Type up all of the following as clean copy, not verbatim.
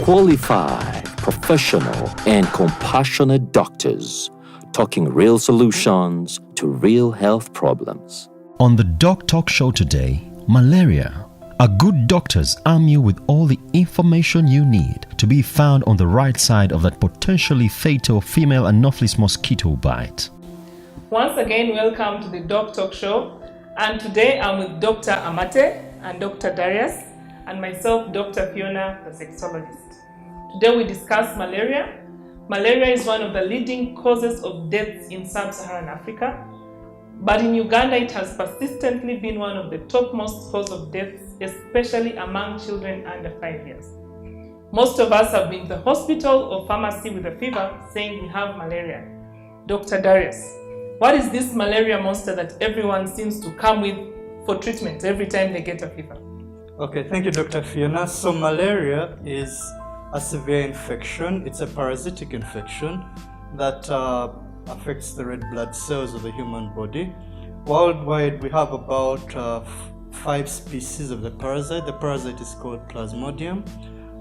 Qualified, professional, and compassionate doctors talking real solutions to real health problems. On the Doc Talk Show today, malaria. A good doctors arm you with all the information you need to be found on the right side of that potentially fatal female Anopheles mosquito bite. Once again, welcome to the Doc Talk Show. And today I'm with Dr. Amate and Dr. Darius and myself, Dr. Fiona, the sexologist. Today we discuss malaria. Malaria is one of the leading causes of deaths in sub-Saharan Africa. But in Uganda, it has persistently been one of the topmost cause of deaths, especially among children under 5 years. Most of us have been to the hospital or pharmacy with a fever saying we have malaria. Dr. Darius, what is this malaria monster that everyone seems to come with for treatment every time they get a fever? Okay, thank you, Dr. Fiona. So malaria is a severe infection. It's a parasitic infection that affects the red blood cells of the human body. Worldwide, we have about 5 species of the parasite. The parasite is called Plasmodium.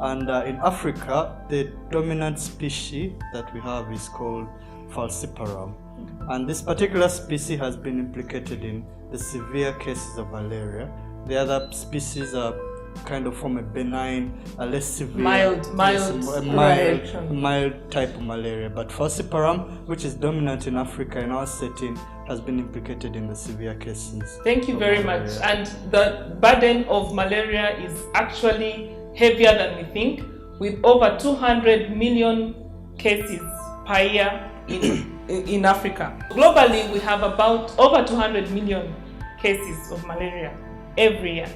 And in Africa, the dominant species that we have is called Falciparum. And this particular species has been implicated in the severe cases of malaria. The other species are kind of form a benign, a less severe, mild type of malaria. But Falciparum, which is dominant in Africa in our setting, has been implicated in the severe cases. Thank you very much. And the burden of malaria is actually heavier than we think, with over 200 million cases per year in Africa. Globally, we have about over 200 million cases of malaria every year,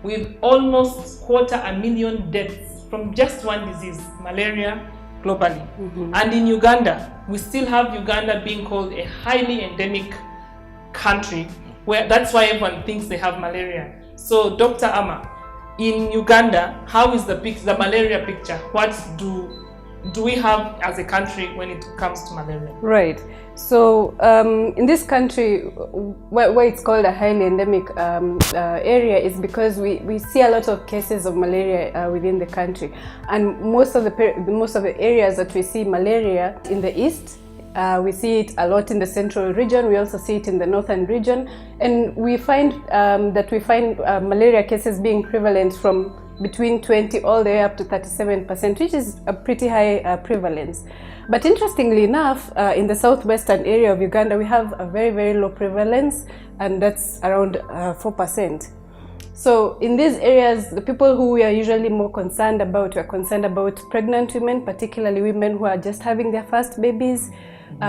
with almost 250,000 deaths from just one disease, malaria, globally. And in Uganda, we still have Uganda being called a highly endemic country, where that's why everyone thinks they have malaria. So, Dr. Ama, in Uganda, how is the malaria picture? What do we have as a country when it comes to malaria? Right. So in this country, why it's called a highly endemic area is because we see a lot of cases of malaria within the country, and most of the areas that we see malaria in the east. We see it a lot in the central region. We also see it in the northern region, and we find malaria cases being prevalent from between 20 all the way up to 37%, which is a pretty high prevalence. But interestingly enough, in the southwestern area of Uganda, we have a very, very low prevalence, and that's around 4%. So in these areas, the people who we are usually more concerned about, we are concerned about pregnant women, particularly women who are just having their first babies.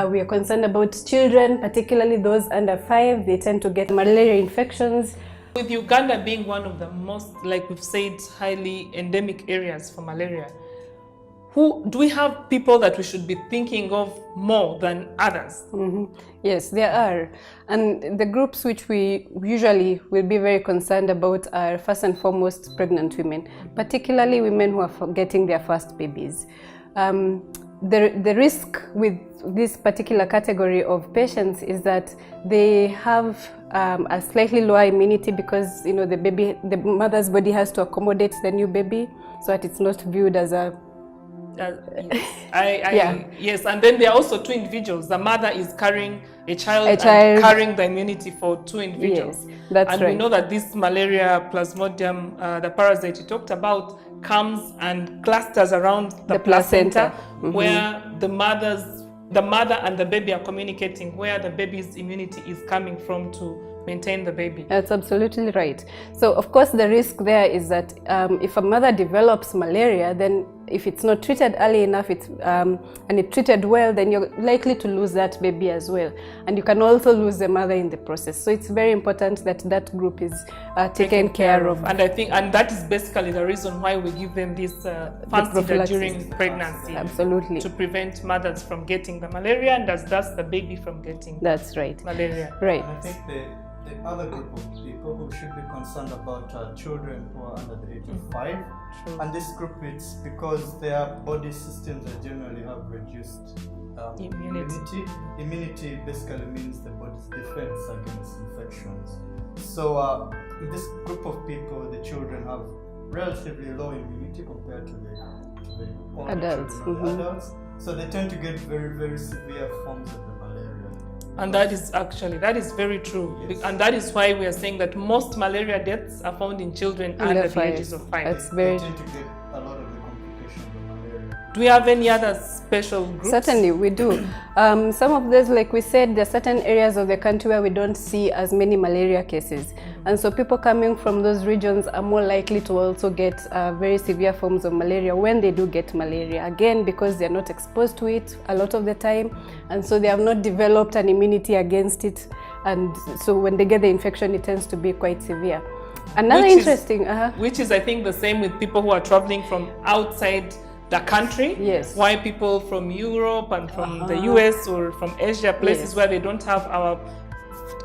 We are concerned about children, particularly those under 5. They tend to get malaria infections. With Uganda being one of the most, like we've said, highly endemic areas for malaria, do we have people that we should be thinking of more than others? Yes, there are. And the groups which we usually will be very concerned about are first and foremost pregnant women, particularly women who are getting their first babies. The risk with this particular category of patients is that they have a slightly lower immunity because the mother's body has to accommodate the new baby, so that it's not viewed as a yes, and then there are also 2 individuals. The mother is carrying a child and carrying the immunity for 2 individuals. Yes, that's and right. We know that this malaria Plasmodium, the parasite you talked about, comes and clusters around the placenta, where the mother and the baby are communicating, where the baby's immunity is coming from to maintain the baby. That's absolutely right. So of course the risk there is that if a mother develops malaria, then if it's not treated early enough, and it's treated well, then you're likely to lose that baby as well. And you can also lose the mother in the process. So it's very important that that group is taken care of. And I think, and that is basically the reason why we give them this Fansidar during pregnancy. Absolutely. To prevent mothers from getting the malaria and thus the baby from getting malaria. Right. And I think the other group of people who should be concerned about are children who are under the age of 5. And this group, it's because their body systems generally have reduced immunity. Immunity basically means the body's defense against infections. So in this group of people, the children have relatively low immunity compared to the to the older Adults, children or the adults. So they tend to get very, very severe forms of the malaria. And that is very true. Yes. And that is why we are saying that most malaria deaths are found in children under the 5. ages of 5. That's They very tend to get a lot of the complications of malaria. Do we have any other special groups? Certainly, we do. Some of those, like we said, there are certain areas of the country where we don't see as many malaria cases. And so people coming from those regions are more likely to also get very severe forms of malaria when they do get malaria. Again, because they're not exposed to it a lot of the time. And so they have not developed an immunity against it. And so when they get the infection, it tends to be quite severe. Another Which is, I think, the same with people who are traveling from outside the country. Yes. Why people from Europe and from the US or from Asia, places Yes. where they don't have our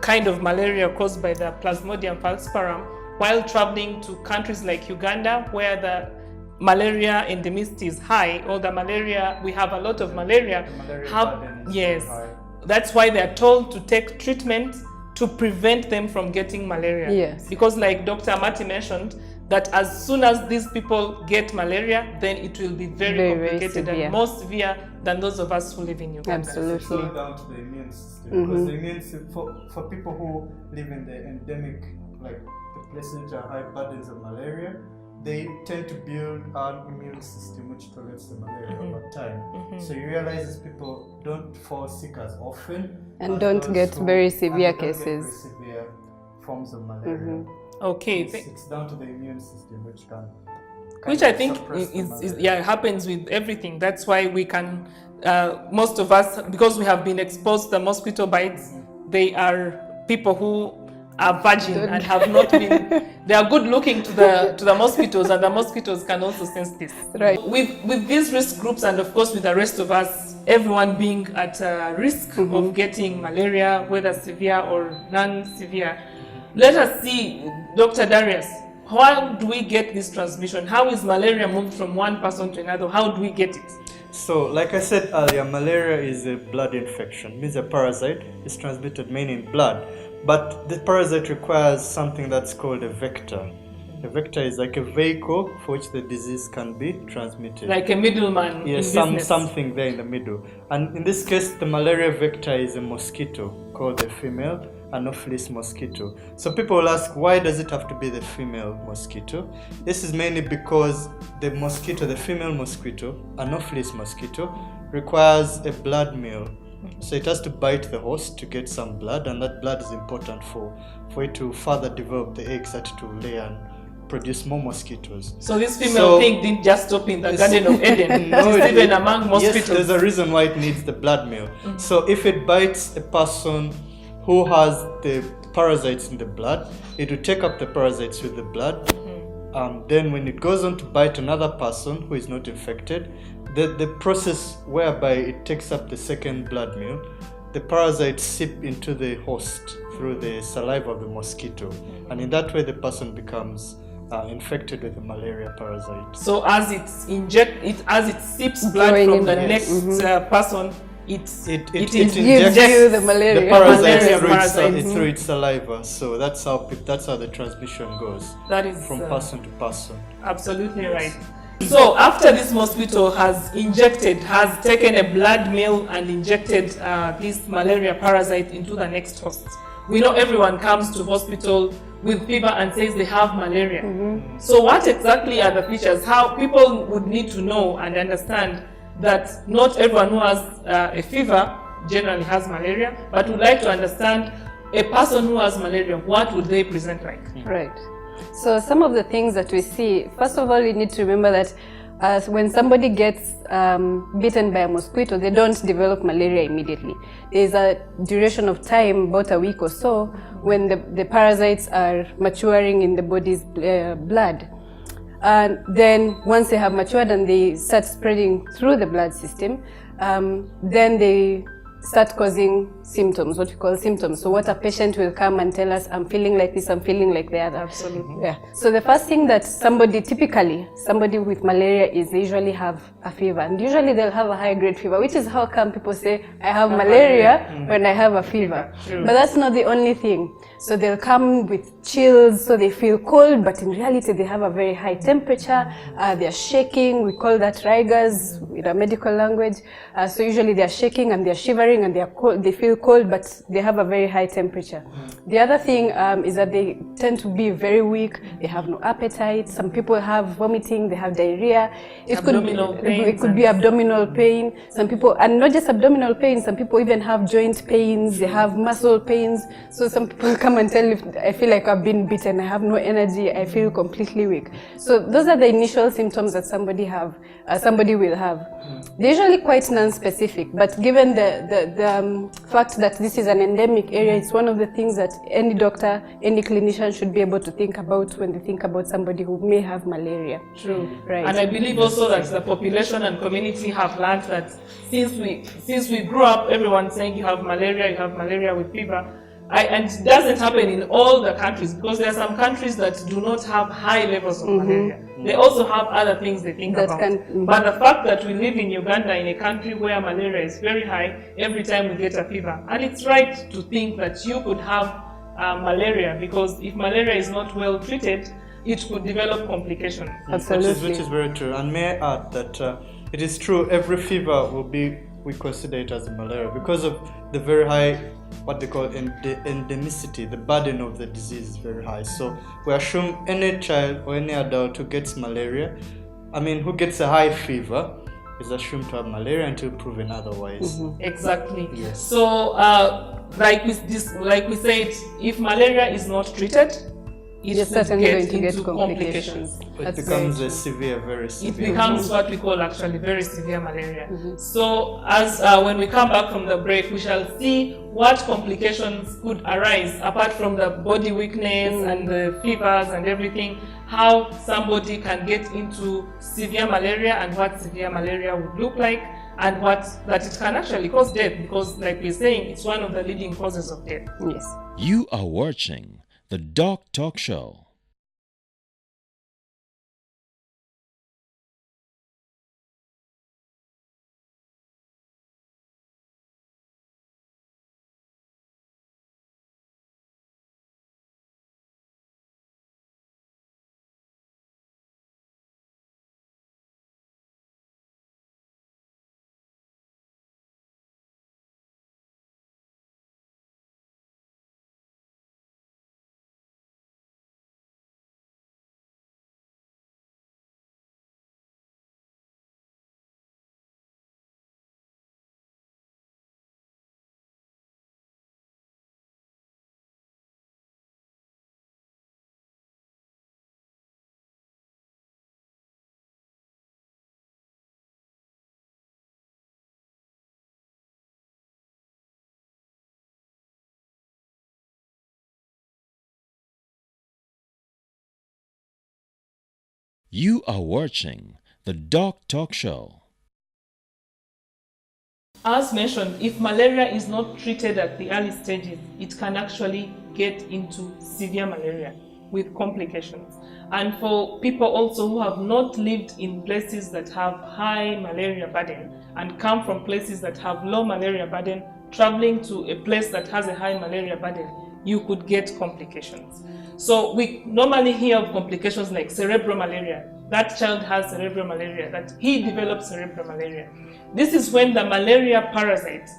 kind of malaria caused by the Plasmodium falciparum, while traveling to countries like Uganda, where the malaria endemicity is high, or the malaria, we have a lot of malaria. The malaria burden is Yes. very high. That's why they are told to take treatment to prevent them from getting malaria. Yes. Because like Dr. Amati mentioned, that as soon as these people get malaria, then it will be very, Very, very complicated severe. and more severe than those of us who live in Uganda. Absolutely. It's all down to the immune system. Because the immune system, for people who live in the endemic, like the places which are high burdens of malaria, they tend to build an immune system which tolerates the malaria over time. So you realize these people don't fall sick as often. And as don't those get who- very and severe they don't get cases. very severe forms of malaria. Okay, It's down to the immune system which can. which kind I of think suppress the is malaria. happens with everything. That's why we can, most of us, because we have been exposed to the mosquito bites, they are people who are virgin and have not been. They are good looking to the mosquitoes, and the mosquitoes can also sense this. Right. With these risk groups, and of course with the rest of us, everyone being at risk of getting malaria, whether severe or non-severe. Let us see, Dr. Darius, how do we get this transmission? How is malaria moved from one person to another? How do we get it? So, like I said earlier, malaria is a blood infection. Means a parasite is transmitted mainly in blood. But the parasite requires something that's called a vector. A vector is like a vehicle for which the disease can be transmitted. Like a middleman Yes, in business. something there in the middle. And in this case, the malaria vector is a mosquito called the female Anopheles mosquito. So people will ask, why does it have to be the female mosquito? This is mainly because the mosquito, the female mosquito, Anopheles mosquito, requires a blood meal. So it has to bite the host to get some blood, and that blood is important for it to further develop the eggs that it will lay and produce more mosquitoes. So this female thing didn't just stop in the Garden of Eden. It's even among mosquitoes. Yes, there's a reason why it needs the blood meal. So if it bites a person who has the parasites in the blood, it will take up the parasites with the blood. Then when it goes on to bite another person who is not infected, the process whereby it takes up the second blood meal, the parasites seep into the host through the saliva of the mosquito, and in that way the person becomes infected with the malaria parasite. So as it seeps blood Going from in the there. next person, it It gives injects you the malaria. the parasites Malaria through, parasites. through its saliva. So that's how the transmission goes That is from person to person. absolutely right. So after this mosquito has taken a blood meal and injected this malaria parasite into the next host, we know everyone comes to hospital with fever and says they have malaria. So what exactly are the features? How people would need to know and understand that not everyone who has a fever generally has malaria, but would like to understand a person who has malaria, what would they present like? Right. So some of the things that we see, first of all, we need to remember that when somebody gets bitten by a mosquito, they don't develop malaria immediately. There's a duration of time, about a week or so, when the parasites are maturing in the body's blood. And then once they have matured and they start spreading through the blood system, then they start causing symptoms, what we call symptoms. So what a patient will come and tell us, I'm feeling like this, I'm feeling like that. Absolutely. Yeah. So the first thing that somebody with malaria is they usually have a fever, and usually they'll have a high grade fever, which is how come people say I have malaria when I have a fever. But that's not the only thing. So they'll come with chills, so they feel cold, but in reality they have a very high temperature. They're shaking. We call that rigors in a medical language. So usually they're shaking and they're shivering and they're cold. They feel cold, but they have a very high temperature. The other thing is that they tend to be very weak. They have no appetite. Some people have vomiting. They have diarrhea. It could be abdominal pain. Some people, and not just abdominal pain. Some people even have joint pains. They have muscle pains. So some people come and tell you, I feel like I've been beaten. I have no energy. I feel completely weak. So those are the initial symptoms that somebody will have. They're usually quite non-specific, but given the fact that this is an endemic area, it's one of the things that any doctor, any clinician should be able to think about when they think about somebody who may have malaria. True. Right. And I believe also that the population and community have learned that since we grew up, everyone saying you have malaria with fever. And it doesn't happen in all the countries, because there are some countries that do not have high levels of malaria. They also have other things they think about. But the fact that we live in Uganda, in a country where malaria is very high, every time we get a fever. And it's right to think that you could have malaria, because if malaria is not well treated, it could develop complications. Absolutely. Which is very true. And may I add that it is true, every fever we consider it as a malaria because of the very high, what they call endemicity. The burden of the disease is very high. So we assume any child or any adult who gets malaria, who gets a high fever, is assumed to have malaria until proven otherwise. Exactly. Yes. So, like we said, if malaria is not treated, it You're certainly going to get into complications. It becomes a very severe. It becomes what we call actually very severe malaria. So as when we come back from the break, we shall see what complications could arise apart from the body weakness and the fevers and everything, how somebody can get into severe malaria and what severe malaria would look like, and that it can actually cause death, because like we're saying, it's one of the leading causes of death. Yes. You are watching the Doc Talk Show. You are watching the Doc Talk Show. As mentioned, if malaria is not treated at the early stages, it can actually get into severe malaria with complications. And for people also who have not lived in places that have high malaria burden and come from places that have low malaria burden, traveling to a place that has a high malaria burden, you could get complications. So we normally hear of complications like cerebral malaria. That child has cerebral malaria, that he develops cerebral malaria. This is when the malaria parasite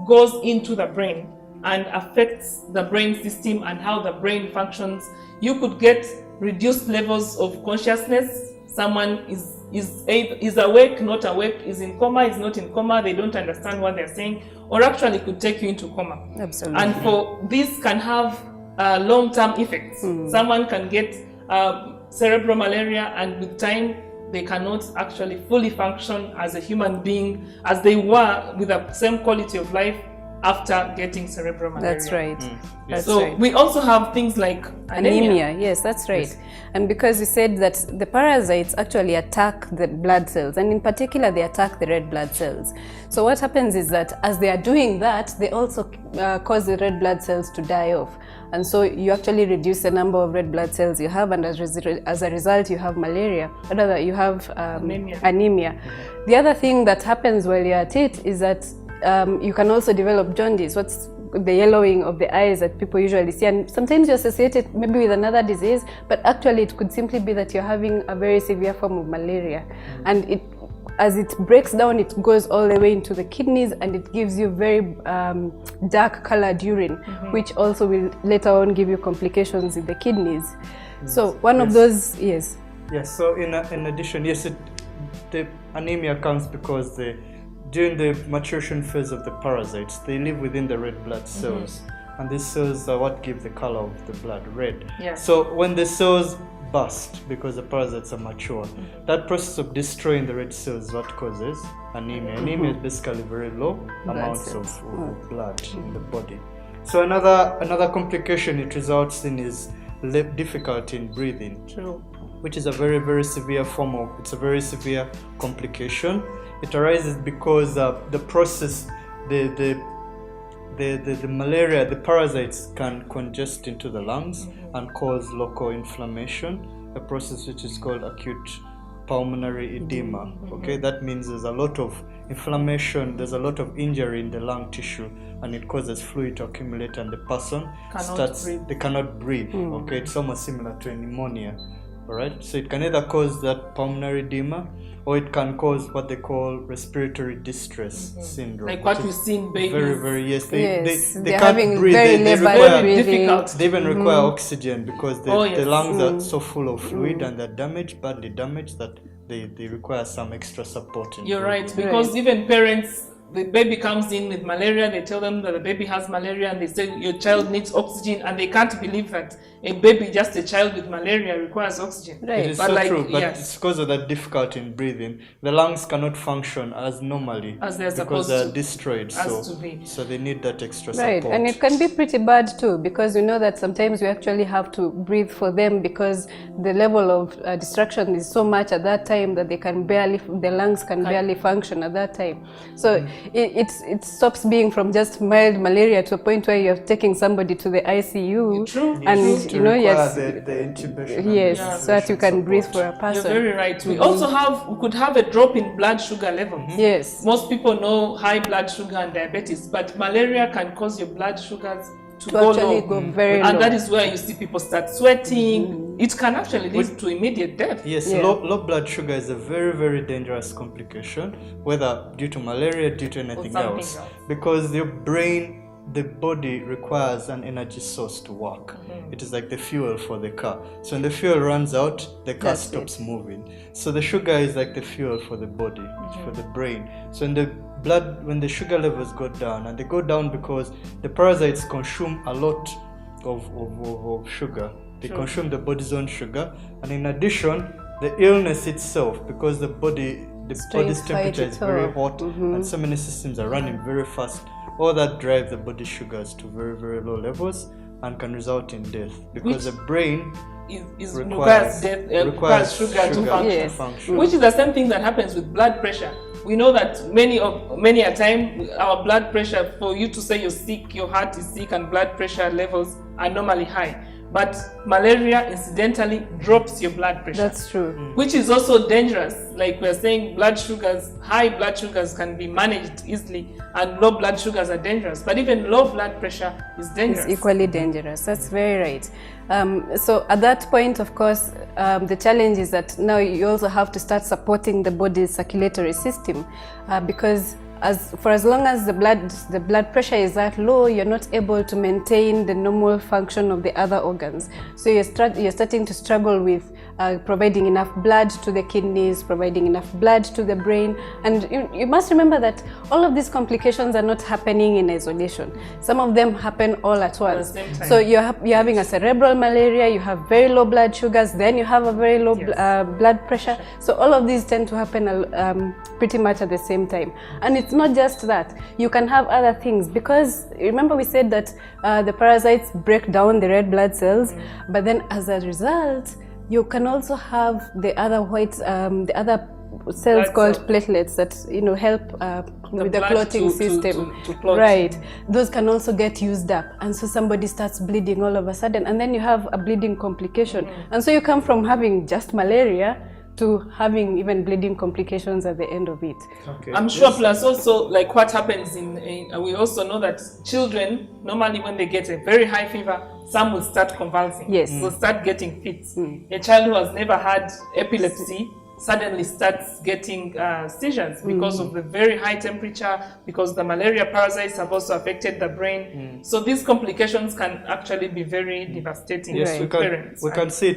goes into the brain and affects the brain system and how the brain functions. You could get reduced levels of consciousness. Someone is awake, not awake, is in coma, is not in coma, they don't understand what they're saying, or actually could take you into coma. Absolutely. And for this can have long-term effects. Someone can get cerebral malaria, and with time they cannot actually fully function as a human being as they were with the same quality of life after getting cerebral malaria. That's right. That's So right. we also have things like anemia. Yes, that's right. And because you said that the parasites actually attack the blood cells, and in particular they attack the red blood cells. So what happens is that as they are doing that, they also cause the red blood cells to die off. And so you actually reduce the number of red blood cells you have, and as a result you have malaria, or rather you have anemia. The other thing that happens while you're at it is that you can also develop jaundice. What's the yellowing of the eyes that people usually see, and sometimes you associate it maybe with another disease, but actually it could simply be that you're having a very severe form of malaria. And as it breaks down, it goes all the way into the kidneys, and it gives you very dark colored urine, which also will later on give you complications in the kidneys. So one of those, yes, so in addition, the anemia comes because during the maturation phase of the parasites, they live within the red blood cells, and these cells are what give the color of the blood red. So when the cells burst because the parasites are mature, that process of destroying the red cells is what causes anemia. Anemia is basically very low amounts of blood in the body. So another complication it results in is difficulty in breathing, which is a very, very severe form of, it's a very severe complication. It arises because the process, the malaria, the parasites can congest into the lungs and cause local inflammation, a process which is called acute pulmonary edema. Okay, that means there's a lot of inflammation, there's a lot of injury in the lung tissue, and it causes fluid to accumulate, and the person they cannot breathe. Okay, it's almost similar to a pneumonia. All right, so it can either cause that pulmonary edema, or it can cause what they call respiratory distress syndrome. Like what we've seen babies. Very, very, they can't having breathe. very They labored require, breathing. they even require oxygen because the lungs are so full of fluid and they're damaged, badly damaged, that they require some extra support. You're right, because even parents, the baby comes in with malaria, they tell them that the baby has malaria, and they say your child needs oxygen, and they can't believe that a baby, just a child with malaria, requires oxygen. It is so true, but it's because of that difficulty in breathing. The lungs cannot function as normally as they're because supposed they're to. destroyed. So they need that extra Right, support. and it can be pretty bad too, because we know that sometimes we actually have to breathe for them because the level of destruction is so much at that time that the lungs can barely function at that time. So it stops being from just mild malaria to a point where you're taking somebody to the ICU, and you know, the intubation. so that you can breathe for a person. You're very right. We also we could have a drop in blood sugar levels. Yes. Most people know high blood sugar and diabetes, but malaria can cause your blood sugars to go actually low. go very low. And that is where you see people start sweating. It can actually lead to immediate death. Yes, low blood sugar is a very, very dangerous complication, whether due to malaria, due to anything else. Because your brain, the body requires an energy source to work. It is like the fuel for the car. So when the fuel runs out, the car stops moving. So the sugar is like the fuel for the body, for the brain. So in the blood, when the sugar levels go down, and they go down because the parasites consume a lot of sugar. They consume the body's own sugar, and in addition, the illness itself, because the body's temperature is very hot, and so many systems are running very fast. All that drives the body sugars to very, very low levels and can result in death, because the brain requires sugar to function. Which is the same thing that happens with blood pressure. We know that many a time our blood pressure, for you to say you're sick, your heart is sick, and blood pressure levels are normally high. But malaria incidentally drops your blood pressure. That's true. Which is also dangerous. Like we're saying, high blood sugars can be managed easily, and low blood sugars are dangerous. But even low blood pressure is dangerous. It's equally dangerous. That's very right. So at that point, of course, the challenge is that now you also have to start supporting the body's circulatory system, because for as long as the blood pressure is that low, you're not able to maintain the normal function of the other organs. So you're starting to struggle with providing enough blood to the kidneys, providing enough blood to the brain. And you must remember that all of these complications are not happening in isolation. Some of them happen all at once. At the same time. So you're having a cerebral malaria, you have very low blood sugars, then you have a very low blood pressure. So all of these tend to happen pretty much at the same time. And it's it's not just that. You can have other things, because remember we said that the parasites break down the red blood cells, but then as a result, you can also have the other the other cells called platelets that help with the clotting system, to clot. right? Those can also get used up, and so somebody starts bleeding all of a sudden, and then you have a bleeding complication, and so you come from having just malaria to having even bleeding complications at the end of it. Okay. I'm sure. Plus, also, like what happens we also know that children normally, when they get a very high fever, some will start convulsing. Yes. Will start getting fits. A child who has never had epilepsy suddenly starts getting seizures because of the very high temperature, because the malaria parasites have also affected the brain. So these complications can actually be very devastating Yes, to parents. we can see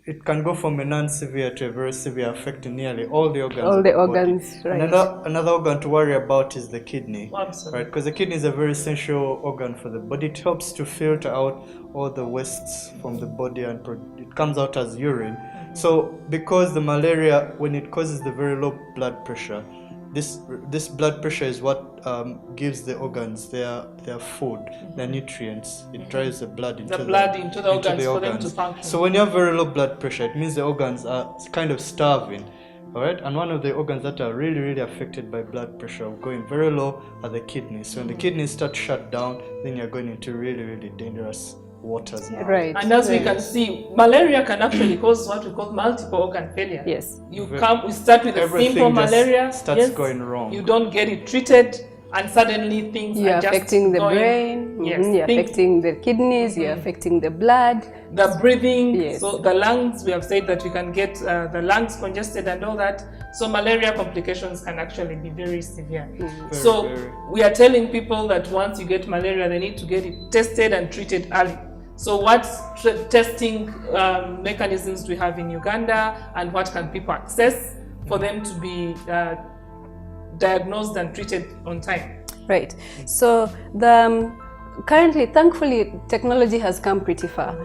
it can go from a non-severe to a very severe, affecting nearly all the organs. All of the body. organs, right. Another organ to worry about is the kidney. Absolutely. Right, because the kidney is a very essential organ for the body. It helps to filter out all the wastes from the body, and it comes out as urine. So because the malaria, when it causes the very low blood pressure, this blood pressure is what gives the organs their food, their nutrients. It drives the blood into the organs for them to function. So when you have very low blood pressure, it means the organs are kind of starving. All right, and one of the organs that are really, really affected by blood pressure going very low are the kidneys. So when the kidneys start shut down, then you're going into really, really dangerous waters now. Right. And as we can see, malaria can actually cause what we call multiple organ failure. Yes. We start with a Everything simple just malaria. starts going wrong. You don't get it treated, and suddenly things You're are just affecting the going, brain, Yes. you're things- affecting the kidneys, you're affecting the blood. the breathing, Yes. so the lungs. We have said that we can get the lungs congested and all that. So malaria complications can actually be very severe. So very. we are telling people that once you get malaria, they need to get it tested and treated early. So what testing mechanisms do we have in Uganda, and what can people access for them to be diagnosed and treated on time? Right. So currently, thankfully, technology has come pretty far.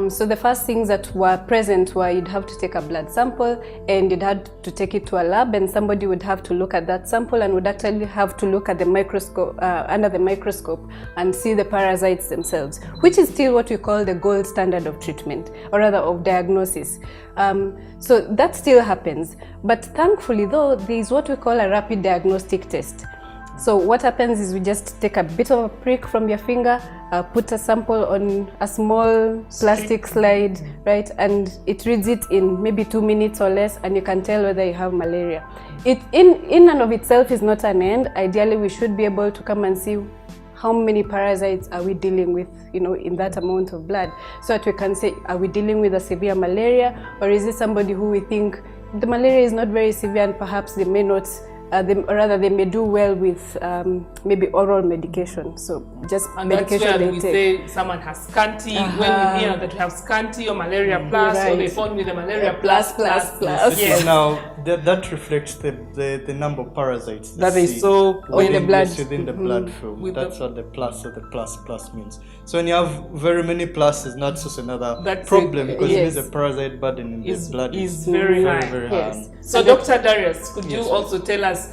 So the first things that were present were you'd have to take a blood sample, and you'd have to take it to a lab, and somebody would have to look at that sample and would actually have to look at the microscope, under the microscope, and see the parasites themselves, which is still what we call the gold standard of treatment, or rather of diagnosis. So that still happens. But thankfully, though, there is what we call a rapid diagnostic test. So what happens is we just take a bit of a prick from your finger, put a sample on a small plastic slide, right, and it reads it in maybe 2 minutes or less, and you can tell whether you have malaria. It in and of itself is not an end. Ideally, we should be able to come and see how many parasites are we dealing with, in that amount of blood, so that we can say, are we dealing with a severe malaria, or is it somebody who we think the malaria is not very severe and perhaps they may not, they may do well with maybe oral medication. So just And medication that's where they we take. say someone has scanty. When we hear that we have scanty or malaria plus, or they phone with a malaria plus. Yes. Now that reflects the number of parasites That is so in the blood. within the blood film. With That's what the plus or the plus means. So when you have very many pluses, not just another That's problem, it. because it means Yes. the parasite burden in Is- the blood is very high. very Yes. high. So Dr. Darius, could you Yes. also tell us,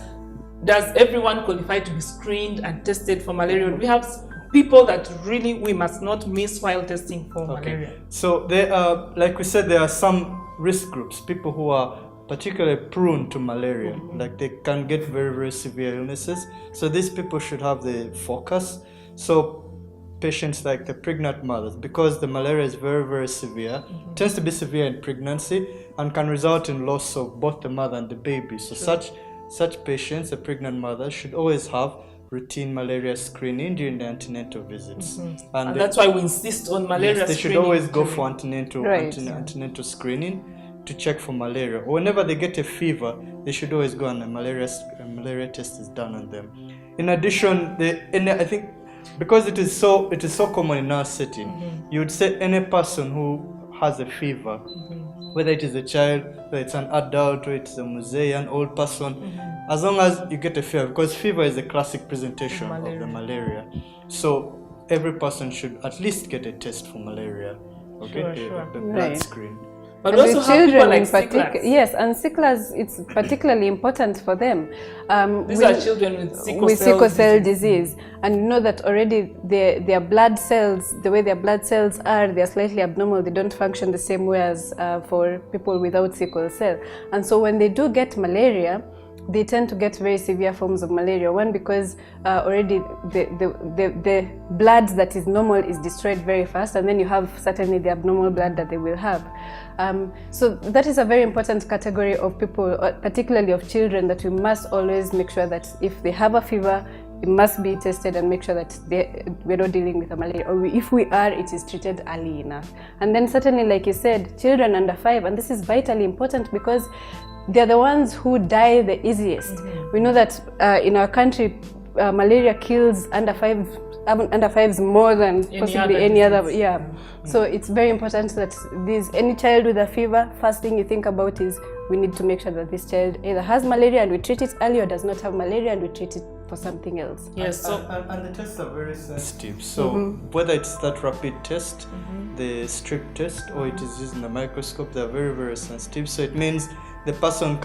does everyone qualify to be screened and tested for malaria? We have people that really we must not miss while testing for malaria. So there are, like we said, there are some risk groups, people who are particularly prone to malaria, like they can get very, very severe illnesses. So these people should have the focus. So patients like the pregnant mothers, because the malaria is very, very severe, tends to be severe in pregnancy and can result in loss of both the mother and the baby. So such patients, the pregnant mothers, should always have routine malaria screening during the antenatal visits. And that's why we insist on malaria Yes, they screening. should always go for antenatal Right. antenatal screening to check for malaria. Whenever they get a fever, they should always go and a malaria test is done on them. In addition, I think because it is so common in our setting, you would say any person who has a fever, whether it is a child, whether it's an adult, or it's a muzee, an old person, as long as you get a fever, because fever is a classic presentation of the malaria. So every person should at least get a test for malaria, okay? Sure. The blood Right. screen. But we And also with have people children like in particular, sicklers. yes, and sicklers, it's particularly important for them. These are children with sickle cell disease. And you know that already their blood cells, the way their blood cells are, they're slightly abnormal. They don't function the same way as for people without sickle cell. And so when they do get malaria, they tend to get very severe forms of malaria. One, because already the blood that is normal is destroyed very fast, and then you have certainly the abnormal blood that they will have. So that is a very important category of people, particularly of children, that we must always make sure that if they have a fever, it must be tested and make sure that we're not dealing with a malaria, or if we are, it is treated early enough. And then certainly, like you said, children under 5, and this is vitally important because they're the ones who die the easiest. We know that in our country, malaria kills under 5s more than possibly any other. Yeah. So it's very important that any child with a fever, first thing you think about is we need to make sure that this child either has malaria and we treat it early, or does not have malaria and we treat it for something else. Yes. So and the tests are very sensitive. So whether it's that rapid test, the strip test, or it is using a microscope, they're very, very sensitive. So it means the person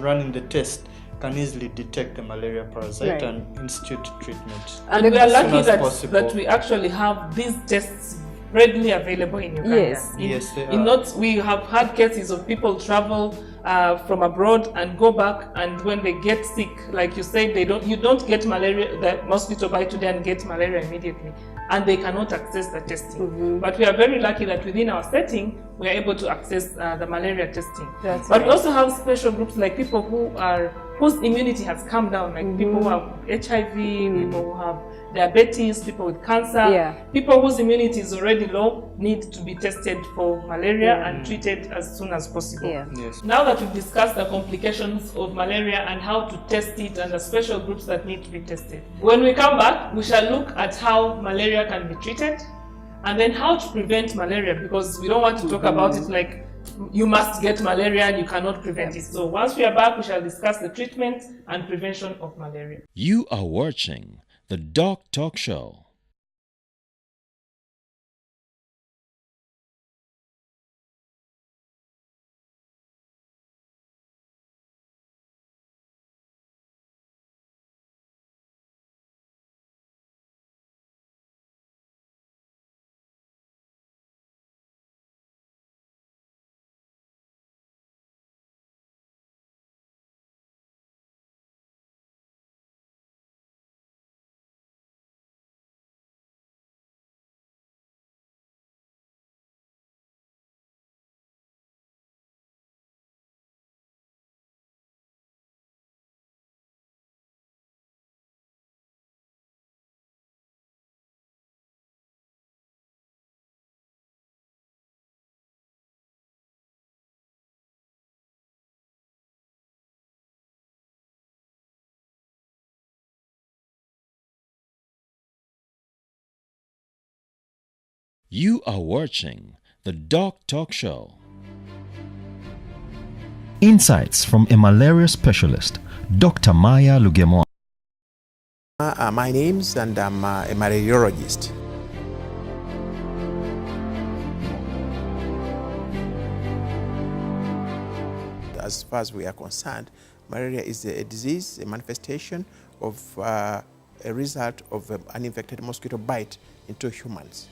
running the test can easily detect the malaria parasite and institute treatment. And we are lucky that we actually have these tests readily available in Uganda. Yes, they are. We have had cases of people travel from abroad and go back, and when they get sick, like you said, you don't get malaria, the mosquito bite today and get malaria immediately, and they cannot access the testing. But we are very lucky that within our setting, we are able to access the malaria testing. But we also have special groups like people whose immunity has come down, like people who have HIV, people who have diabetes, people with cancer, people whose immunity is already low need to be tested for malaria and treated as soon as possible. Yes. Now that we've discussed the complications of malaria and how to test it and the special groups that need to be tested, when we come back, we shall look at how malaria can be treated and then how to prevent malaria, because we don't want to talk about it like you must get malaria and you cannot prevent it. So once we are back, we shall discuss the treatment and prevention of malaria. You are watching the Doc Talk Show. You are watching the Doc Talk Show. Insights from a malaria specialist, Dr. Maya Lugemo. My name's and I'm a malariologist. As far as we are concerned, malaria is a disease, a manifestation of a result of an infected mosquito bite into humans.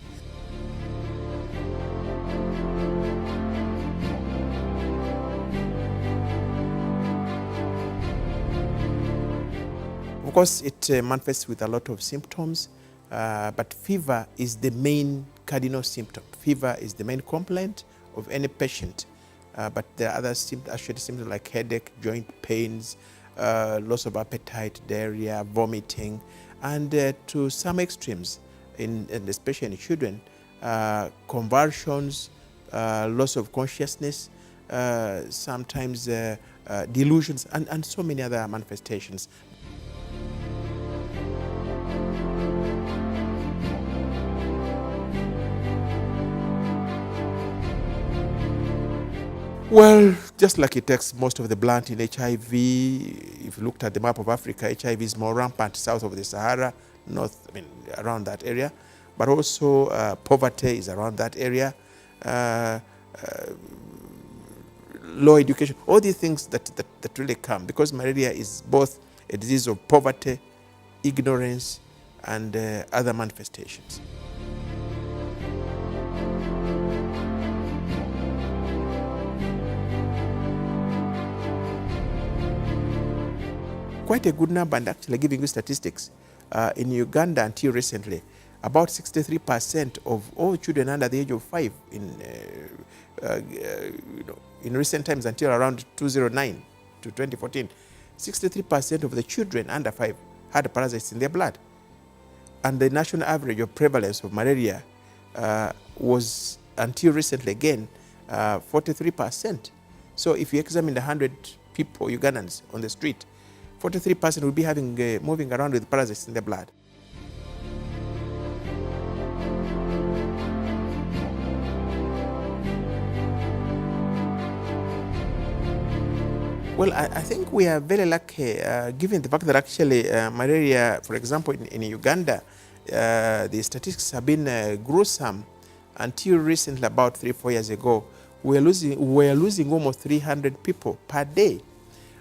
Of course, it manifests with a lot of symptoms, but fever is the main cardinal symptom. Fever is the main complaint of any patient, but there are other associated symptoms like headache, joint pains, loss of appetite, diarrhea, vomiting, and to some extremes, and especially in children, convulsions, loss of consciousness, sometimes delusions, and so many other manifestations. Well, just like it takes most of the blunt in HIV, if you looked at the map of Africa, HIV is more rampant south of the Sahara, around that area. But also poverty is around that area. low education, all these things that really come, because malaria is both a disease of poverty, ignorance, and other manifestations. Quite a good number, and actually giving you statistics, in Uganda until recently, about 63% of all children under the age of 5 in recent times until around 2009 to 2014, 63% of the children under 5 had parasites in their blood. And the national average of prevalence of malaria was, until recently again, 43%. So if you examine the 100 people, Ugandans, on the street, 43% will be having moving around with parasites in their blood. Well, I think we are very lucky, given the fact that actually malaria, for example, in Uganda, the statistics have been gruesome. Until recently, about 3-4 years ago, we were losing almost 300 people per day.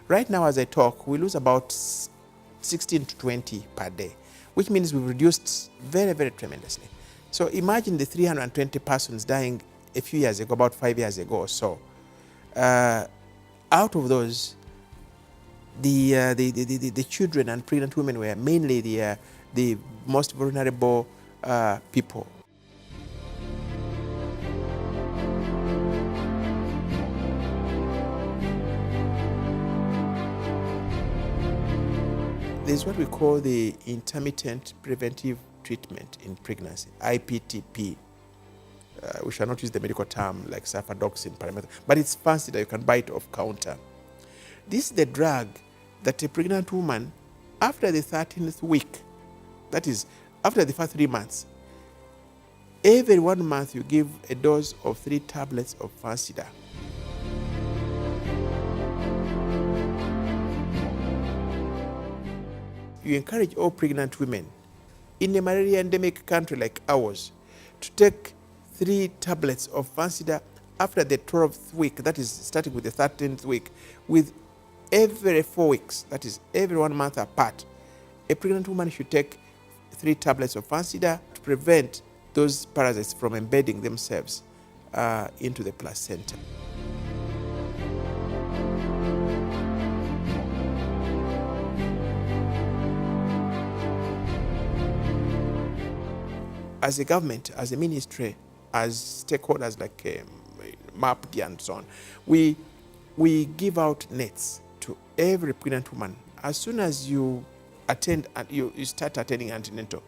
Right now, as I talk, we lose about 16 to 20 per day, which means we've reduced very, very tremendously. So imagine the 320 persons dying a few years ago, about 5 years ago or so. Out of those, the children and pregnant women were mainly the most vulnerable people. There's what we call the intermittent preventive treatment in pregnancy, IPTP. We shall not use the medical term like sulfadoxine, paramethazine, but it's fancy that you can buy it off counter. This is the drug that a pregnant woman, after the 13th week, that is, after the first 3 months, every 1 month you give a dose of 3 tablets of Fansida. You encourage all pregnant women in a malaria endemic country like ours to take 3 tablets of Fansida after the 12th week, that is starting with the 13th week, with every 4 weeks, that is every 1 month apart. A pregnant woman should take 3 tablets of Fansida to prevent those parasites from embedding themselves into the placenta. As a government, as a ministry, as stakeholders like MAPD and so on, we give out nets to every pregnant woman. As soon as you attend and you start attending antenatal,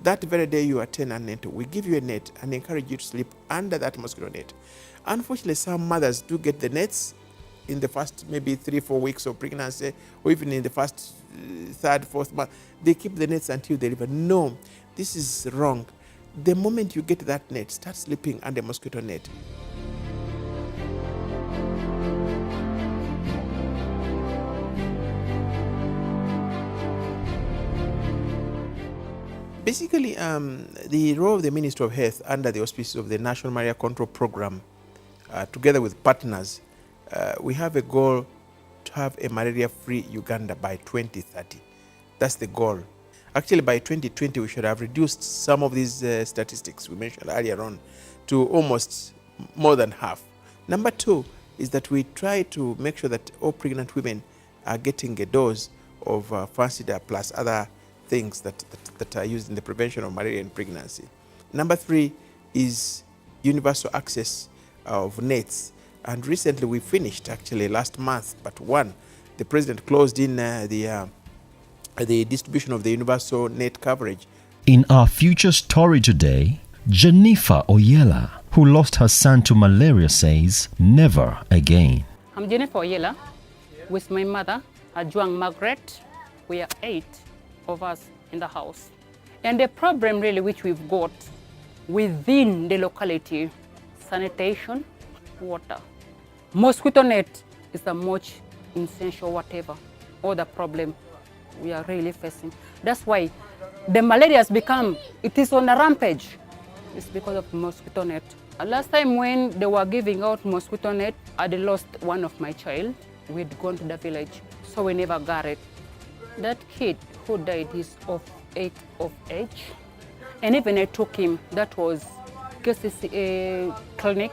that very day you attend antenatal, we give you a net and encourage you to sleep under that mosquito net. Unfortunately, some mothers do get the nets in the first maybe 3-4 weeks of pregnancy, or even in the first 3rd, 4th month. They keep the nets until they deliver. No, this is wrong. The moment you get that net, start sleeping under a mosquito net. Basically, the role of the Ministry of Health under the auspices of the National Malaria Control Program, together with partners, we have a goal to have a malaria-free Uganda by 2030. That's the goal. Actually, by 2020, we should have reduced some of these statistics we mentioned earlier on to almost more than half. Number 2 is that we try to make sure that all pregnant women are getting a dose of Fansida plus other things that are used in the prevention of malaria in pregnancy. Number 3 is universal access of nets. And recently we finished, actually last month, but the president closed in the distribution of the universal net coverage. In our future story today, Jennifer Oyela, who lost her son to malaria, says, never again. I'm Jennifer Oyela with my mother, Ajuang Margaret. We are 8 of us in the house. And the problem really which we've got within the locality, sanitation, water. Mosquito net is the much essential whatever, or the problem we are really facing. That's why the malaria has become, it is on a rampage. It's because of mosquito net. Last time when they were giving out mosquito net, I'd lost one of my child. We'd gone to the village, so we never got it. That kid who died is of 8 of age. And even I took him, that was KCC clinic,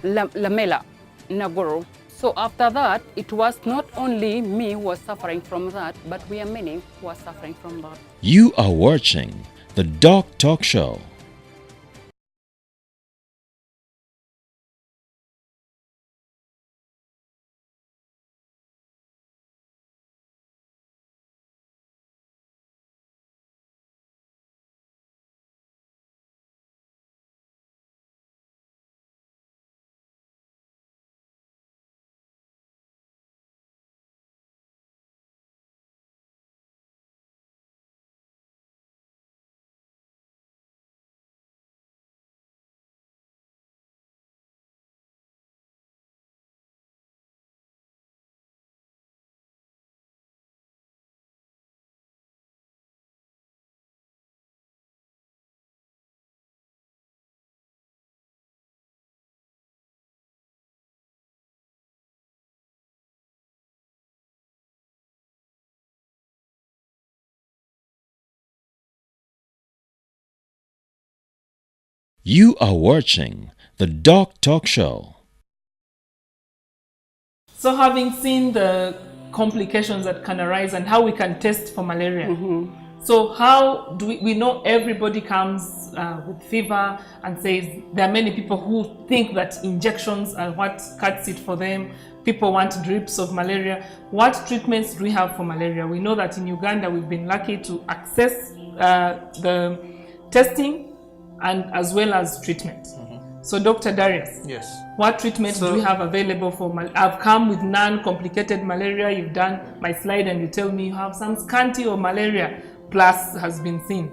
Lamela, Nagoro. So after that, it was not only me who was suffering from that, but we are many who are suffering from that. You are watching the Doc Talk Show. You are watching the Doc Talk Show. So having seen the complications that can arise and how we can test for malaria, so how do we know everybody comes with fever and says there are many people who think that injections are what cuts it for them. People want drips of malaria. What treatments do we have for malaria? We know that in Uganda we've been lucky to access the testing and as well as treatment. So Dr. Darius, Yes. what treatments do we have available for I've come with non-complicated malaria. You've done my slide and you tell me you have some scanty or malaria plus has been seen.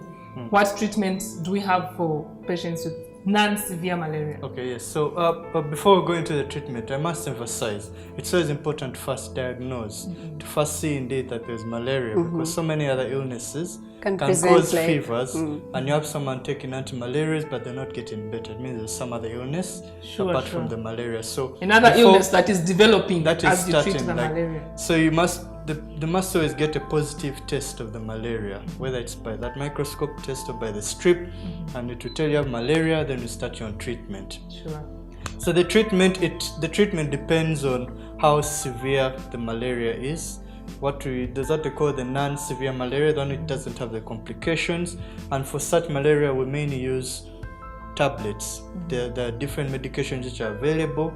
What treatments do we have for patients with non-severe malaria? Okay, yes. So, but before we go into the treatment, I must emphasize it's always important to first diagnose, to first see indeed that there's malaria, because so many other illnesses can cause fevers, and you have someone taking anti-malarials, but they're not getting better. It means there's some other illness apart from the malaria. So another illness that is developing that is as you treat starting, the like, malaria. So you must. They must always get a positive test of the malaria, whether it's by that microscope test or by the strip, and it will tell you have malaria, then you start you on treatment. Sure. So the treatment depends on how severe the malaria is. There's what they call the non-severe malaria, then it doesn't have the complications, and for such malaria we mainly use tablets. There are different medications which are available.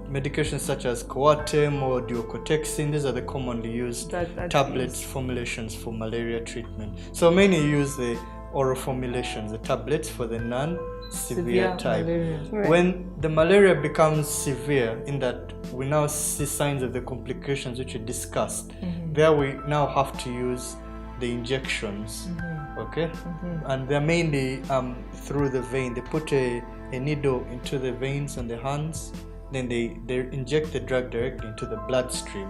Medications such as Coartem or Duocortexin, these are the commonly used tablets formulations for malaria treatment. So many use the oral formulations, the tablets for the non-severe type. Right. When the malaria becomes severe, in that we now see signs of the complications which we discussed, there we now have to use the injections, okay? And they're mainly through the vein. They put a needle into the veins on the hands, then they inject the drug directly into the bloodstream,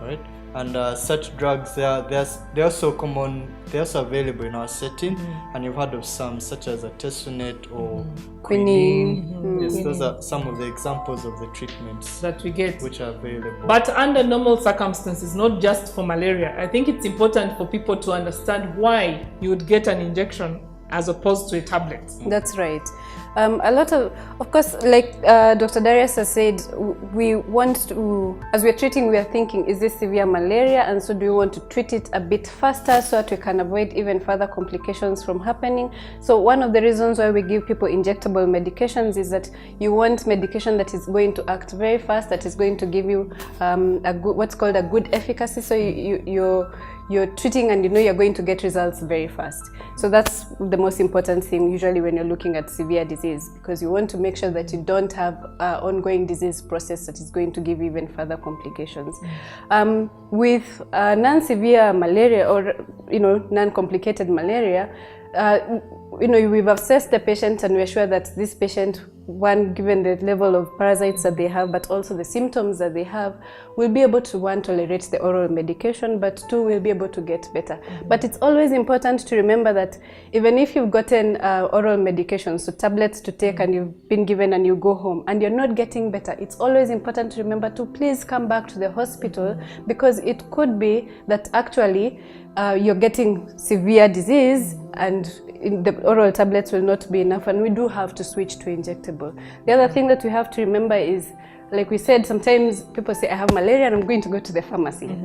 right? And such drugs, they're also common, they're also available in our setting, and you've heard of some such as artesunate or quinine. Yes, those are some of the examples of the treatments That we get. which are available. But under normal circumstances, not just for malaria, I think it's important for people to understand why you would get an injection as opposed to a tablet. That's right. A lot of course, like Dr. Darius has said, we want to, as we're treating, we are thinking, is this severe malaria? And so do we want to treat it a bit faster so that we can avoid even further complications from happening? So one of the reasons why we give people injectable medications is that you want medication that is going to act very fast, that is going to give you what's called a good efficacy. So you're treating and you know you're going to get results very fast. So that's the most important thing usually when you're looking at severe disease, because you want to make sure that you don't have ongoing disease process that is going to give even further complications. With non-severe malaria or non-complicated malaria, we've assessed the patient and we're sure that this patient, one, given the level of parasites that they have, but also the symptoms that they have, will be able to, one, tolerate the oral medication, but two, will be able to get better. But it's always important to remember that even if you've gotten oral medications, so tablets to take, and you've been given and you go home and you're not getting better, it's always important to remember to please come back to the hospital, because it could be that actually you're getting severe disease and the oral tablets will not be enough, and we do have to switch to injectable. The other thing that we have to remember is, like we said, sometimes people say, I have malaria and I'm going to go to the pharmacy.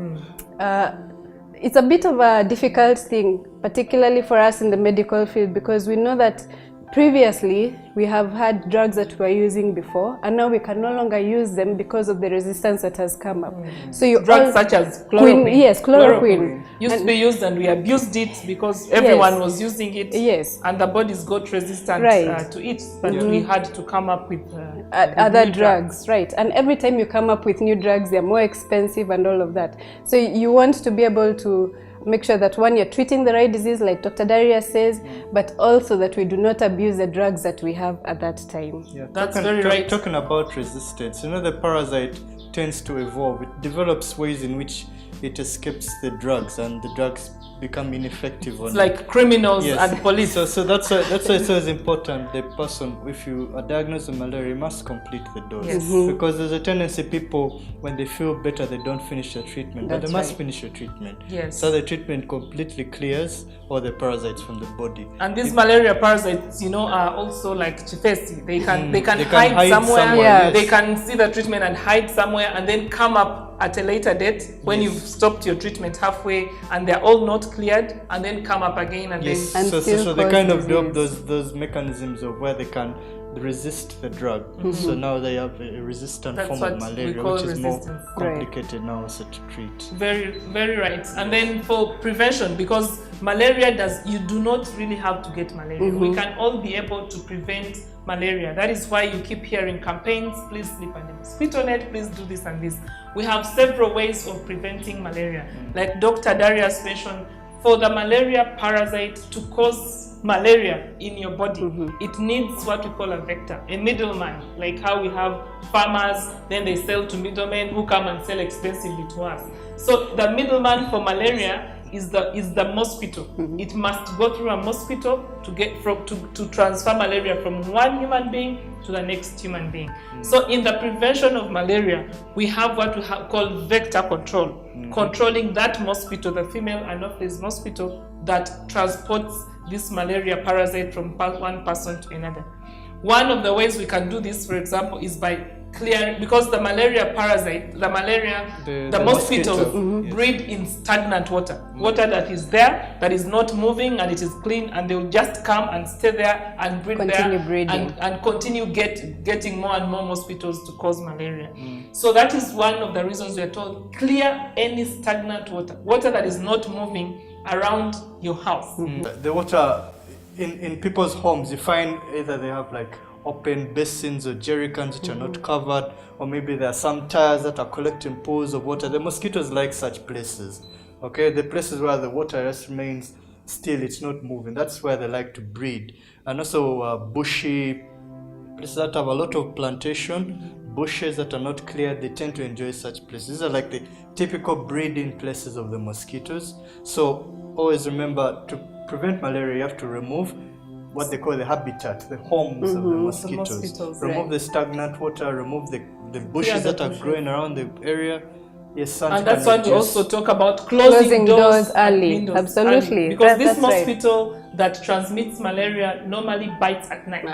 It's a bit of a difficult thing, particularly for us in the medical field, because we know that previously we have had drugs that we were using before, and now we can no longer use them because of the resistance that has come up. So you drugs such as chloroquine. Yes, chloroquine used to be used, and we abused it because everyone was using it. Yes, and the bodies got resistant to it. But we had to come up with other drugs, right? And every time you come up with new drugs, they're more expensive and all of that. So you want to be able to make sure that, one, you're treating the right disease, like Dr. Darius says, but also that we do not abuse the drugs that we have at that time. Yeah, that's very right. Talking about resistance, the parasite tends to evolve. It develops ways in which it escapes the drugs, and the drugs become ineffective. It's like criminals and police. So that's why it's always important. The person, if you are diagnosed with malaria, you must complete the dose. Yes. Because there's a tendency, people, when they feel better, they don't finish their treatment. But they must finish your treatment. Yes. So the treatment completely clears all the parasites from the body. And these malaria parasites, are also like chifesi. They can hide somewhere. Yes. They can see the treatment and hide somewhere, and then come up at a later date when you've stopped your treatment halfway and they're all not cleared, and then come up again and then. So they kind of develop those mechanisms of where they can resist the drug. So now they have a resistant form of malaria, which is more complicated now also to treat. Very, very right. And then for prevention, because malaria you do not really have to get malaria. We can all be able to prevent malaria. That is why you keep hearing campaigns, please sleep under the mosquito net, please do this and this. We have several ways of preventing malaria. Like Dr. Darius mentioned, for the malaria parasite to cause malaria in your body, it needs what we call a vector, a middleman, like how we have farmers, then they sell to middlemen who come and sell expensively to us. So the middleman for malaria is the mosquito. It must go through a mosquito to transfer malaria from one human being to the next human being. So in the prevention of malaria, we have what we call vector control, controlling that mosquito, the female Anopheles mosquito, that transports this malaria parasite from one person to another. One of the ways we can do this, for example, is by clearing, because the malaria parasite, the mosquitoes breed in stagnant water, water that is there, that is not moving, and it is clean, and they will just come and stay there and breed and continue getting more and more mosquitoes to cause malaria. So that is one of the reasons we are told, clear any stagnant water that is not moving around your house. The water in people's homes, you find either they have like open basins or jerry cans which are not covered, or maybe there are some tires that are collecting pools of water. The mosquitoes like such places. Okay, the places where the water just remains still, it's not moving. That's where they like to breed. And also bushy places that have a lot of plantation, bushes that are not cleared, they tend to enjoy such places. These are like the typical breeding places of the mosquitoes. So always remember, to prevent malaria, you have to remove what they call the habitat, the homes of the mosquitoes. Remove the stagnant water, remove the bushes that are growing around the area. Yes, and that's why we also talk about closing doors early. Absolutely. Because this mosquito that transmits malaria normally bites at night.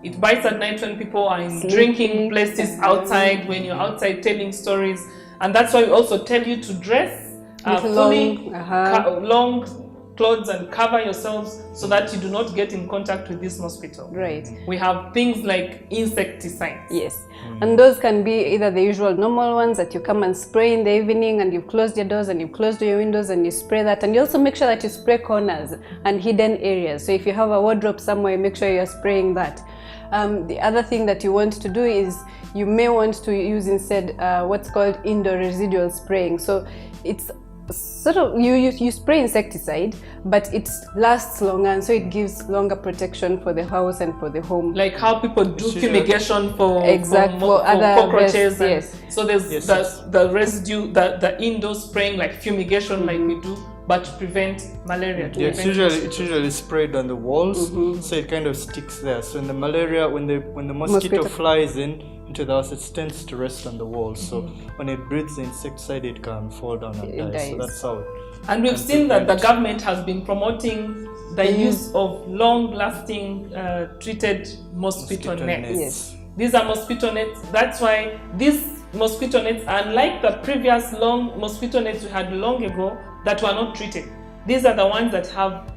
It bites at night when people are in drinking places outside, when you're outside telling stories. And that's why we also tell you to dress fully, long clothes, and cover yourselves so that you do not get in contact with this mosquito. Right. We have things like insecticides. Yes. And those can be either the usual normal ones that you come and spray in the evening, and you've closed your doors and you've closed your windows and you spray that. And you also make sure that you spray corners and hidden areas. So if you have a wardrobe somewhere, make sure you're spraying that. The other thing that you want to do is you may want to use instead what's called indoor residual spraying. So it's sort of you spray insecticide, but it lasts longer, and so it gives longer protection for the house and for the home. Like how people do fumigation for other cockroaches. yes. So there's the residue, the indoor spraying like fumigation, like we do, but to prevent malaria. It's usually sprayed on the walls, so it kind of sticks there. So in the malaria, when the mosquito flies into the house, it tends to rest on the walls. So when it breathes the insecticide, it can fall down and die. So that's how. And we've seen that the government has been promoting the use of long-lasting treated mosquito nets. Yes. These are mosquito nets. That's why these mosquito nets, unlike the previous long mosquito nets we had long ago that were not treated, these are the ones that have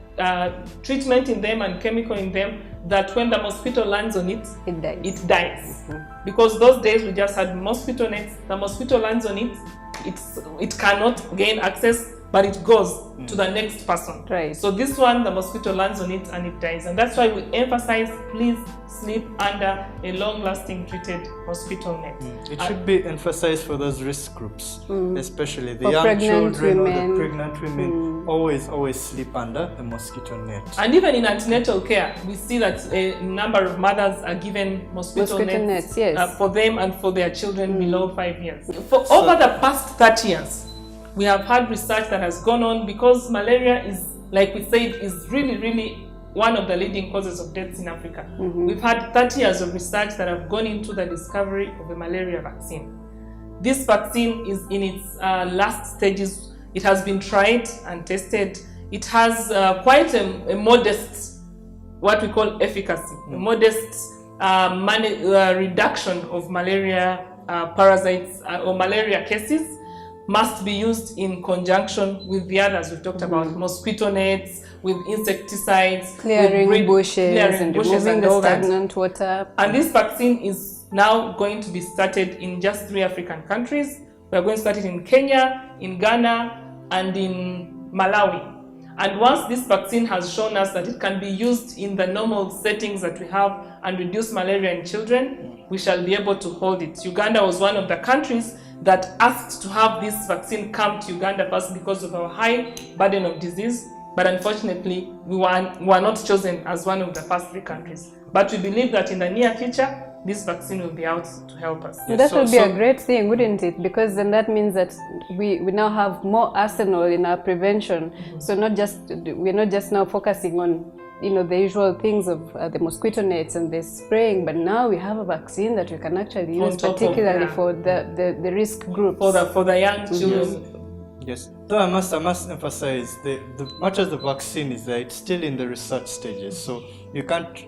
treatment in them and chemical in them, that when the mosquito lands on it, it dies. Because those days we just had mosquito nets, the mosquito lands on it, it cannot gain access, but it goes to the next person. Right. So this one, the mosquito lands on it and it dies. And that's why we emphasize, please sleep under a long-lasting treated mosquito net. It should be emphasized for those risk groups, especially the for young children women. or the pregnant women. Always sleep under a mosquito net. And even in antenatal care, we see that a number of mothers are given mosquito nets yes. For them and for their children below 5 years. For over the past 30 years, we have had research that has gone on, because malaria is, like we said, is really one of the leading causes of deaths in Africa. We've had 30 years of research that have gone into the discovery of a malaria vaccine. This vaccine is in its last stages. It has been tried and tested. It has quite a modest, what we call efficacy, a modest reduction of malaria parasites or malaria cases. Must be used in conjunction with the others we've talked about, mosquito nets, with insecticides, clearing bushes and bushes removing and the all that. stagnant water. And this vaccine is now going to be started in just 3 African countries. We are going to start it in Kenya, in Ghana, and in Malawi. And once this vaccine has shown us that it can be used in the normal settings that we have and reduce malaria in children, we shall be able to hold it. Uganda was one of the countries that asked to have this vaccine come to Uganda first because of our high burden of disease, but unfortunately we were not chosen as one of the first 3 countries. But we believe that in the near future, this vaccine will be out to help us. That would be a great thing, wouldn't it? Because then that means that we now have more arsenal in our prevention. So we're not just now focusing on the usual things of the mosquito nets and the spraying, but now we have a vaccine that we can actually use, particularly for the risk groups. For the young children. Yes. So I must emphasize much as the vaccine is there, it's still in the research stages. So we can't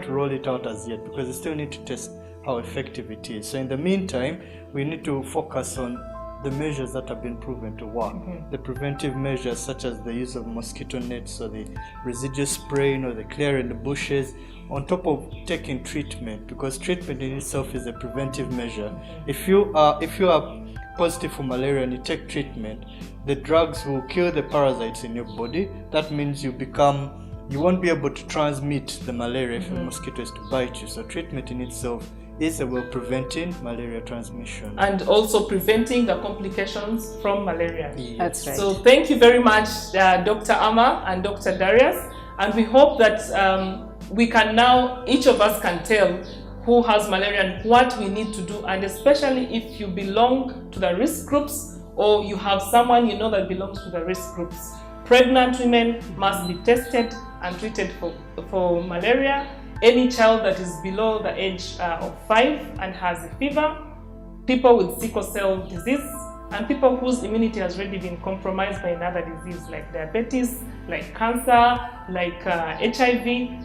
roll it out as yet, because we still need to test how effective it is. So in the meantime, we need to focus on the measures that have been proven to work. The preventive measures, such as the use of mosquito nets, or the residual spraying, or the clearing the bushes, on top of taking treatment, because treatment in itself is a preventive measure. If you are positive for malaria and you take treatment, the drugs will kill the parasites in your body. That means you won't be able to transmit the malaria if a mosquito is to bite you. So treatment in itself is a way of preventing malaria transmission. And also preventing the complications from malaria. Yes. That's right. So thank you very much, Dr. Ama and Dr. Darius. And we hope that we can now, each of us can tell who has malaria and what we need to do. And especially if you belong to the risk groups, or you have someone you know that belongs to the risk groups. Pregnant women must be tested and treated for malaria. Any child that is below the age of 5 and has a fever, people with sickle cell disease, and people whose immunity has already been compromised by another disease like diabetes, like cancer, like HIV,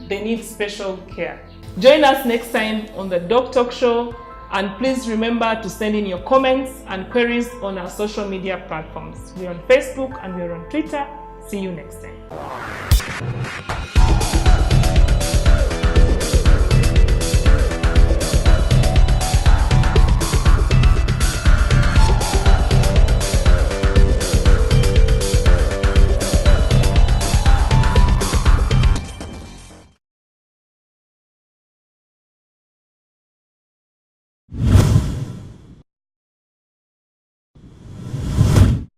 they need special care. Join us next time on the Doc Talk Show, and please remember to send in your comments and queries on our social media platforms. We're on Facebook and we're on Twitter. See you next time.